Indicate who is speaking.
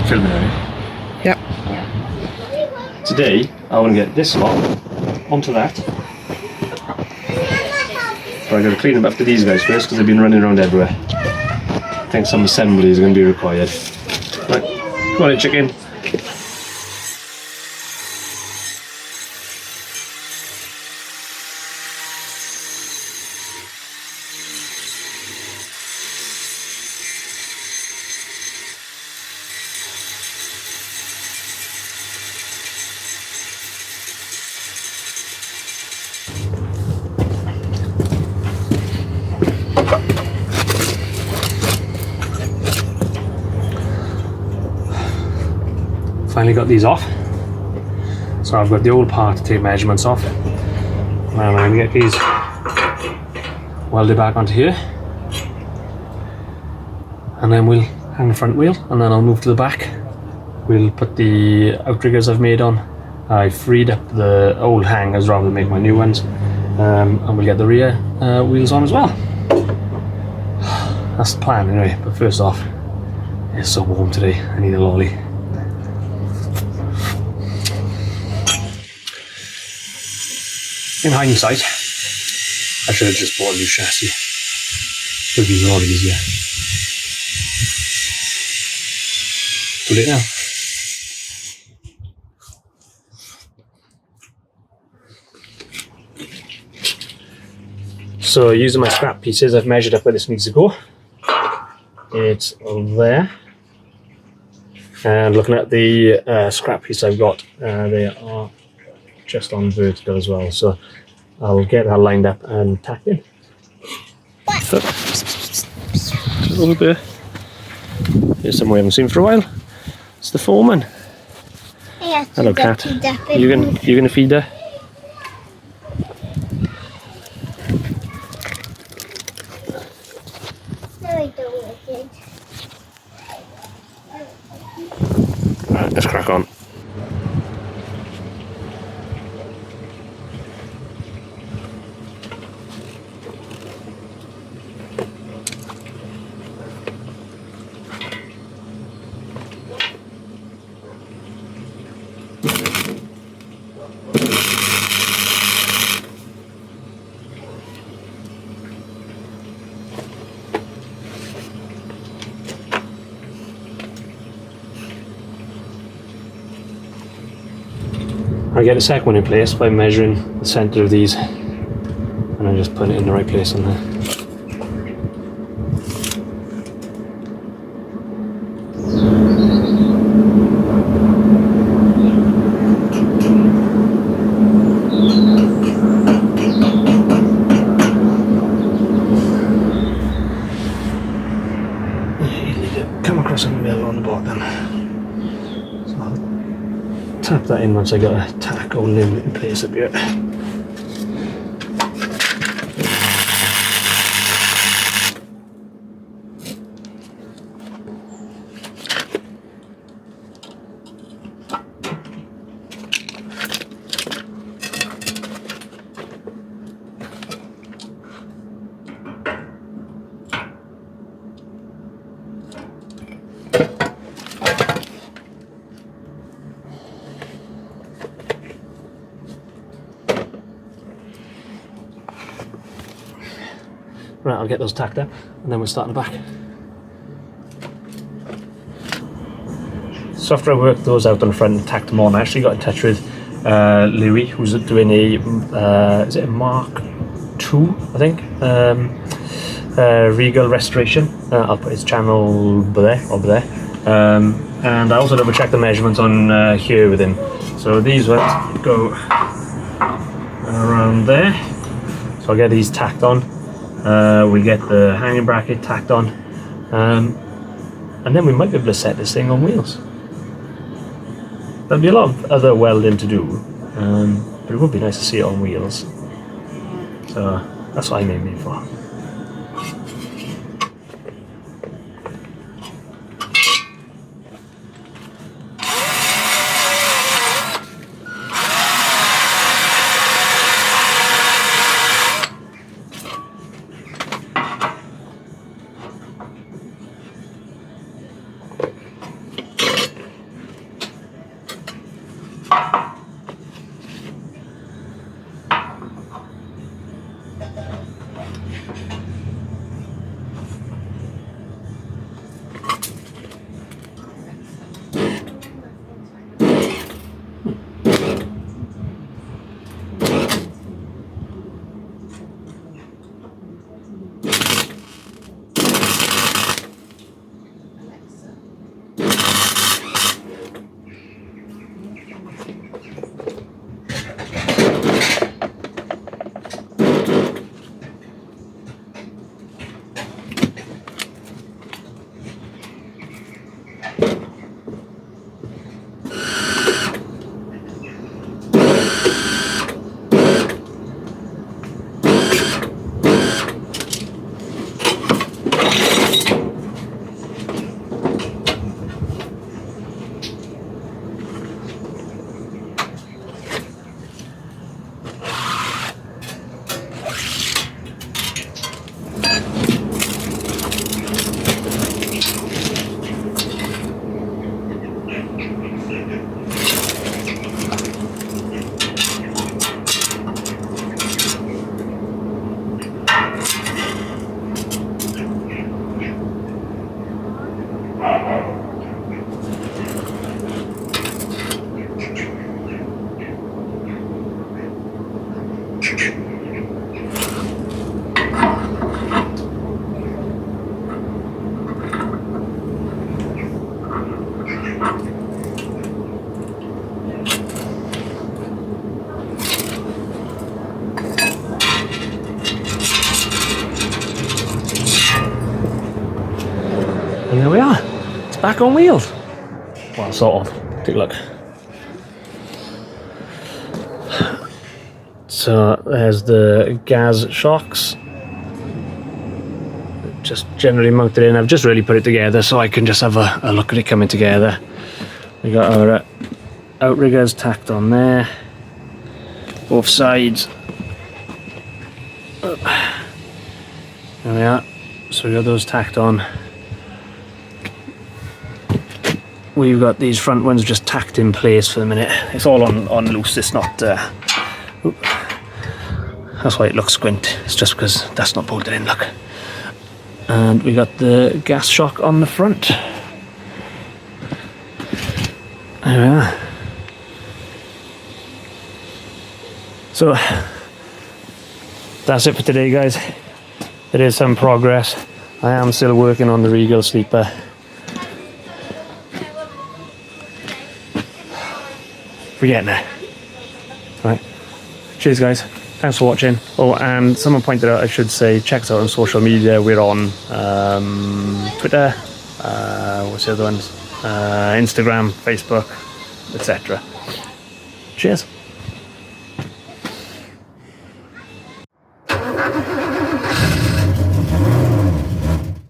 Speaker 1: Filming it.
Speaker 2: Yep.
Speaker 1: Today, I want to get this lot onto that. But I got to clean them up to these guys first because they've been running around everywhere. I think some assembly is going to be required. Right, come on in, chicken. Finally got these off. So I've got the old part to take measurements off. Now I'm going to get these welded back onto here. And then we'll hang the front wheel and then I'll move to the back. We'll put the outriggers I've made on. I freed up the old hangers rather than make my new ones. And we'll get the rear wheels on as well. That's the plan anyway, but first off, it's so warm today, I need a lolly. In hindsight, I should have just bought a new chassis. It would be a lot easier. Too late now. So using my scrap pieces, I've measured up where this needs to go. It's there. And looking at the scrap piece I've got, they are just on vertical as well, so I'll get that lined up and tacked in. So, a little bit. Here's someone we haven't seen for a while. It's the foreman. Hello, cat. You gonna feed her?
Speaker 3: No, I don't like it.
Speaker 1: Right, let's crack on. I get the second one in place by measuring the centre of these and then just putting it in the right place on there. You need to come across in the middle on the bottom. Tap that in once I got a tack holding in place up here. Right, I'll get those tacked up and then we'll start in the back. So after I worked those out on the front and tacked them on, I actually got in touch with Louis, who's doing a, is it a Mark II, I think? Regal restoration. I'll put his channel over there. And I also double check the measurements on here with him. So these ones go around there. So I'll get these tacked on. We get the hanging bracket tacked on. And then we might be able to set this thing on wheels. There'll be a lot of other welding to do, but it would be nice to see it on wheels. So that's what I'm aiming for. And there we are. It's back on wheels. Well, sort of. Take a look. So there's the gas shocks. Just generally mounted in. I've just really put it together so I can just have a look at it coming together. We got our outriggers tacked on there. Both sides. There we are. So we got those tacked on. We've got these front ones just tacked in place for the minute. It's all on loose, it's not... that's why it looks squint. It's just because that's not bolted in, look. And we got the gas shock on the front. There we are. So, that's it for today, guys. There is some progress. I am still working on the Regal Sleeper. We're getting there. Right. Cheers, guys. Thanks for watching. Oh, and someone pointed out I should say check us out on social media. We're on Twitter, what's the other ones? Instagram, Facebook, etc. Cheers.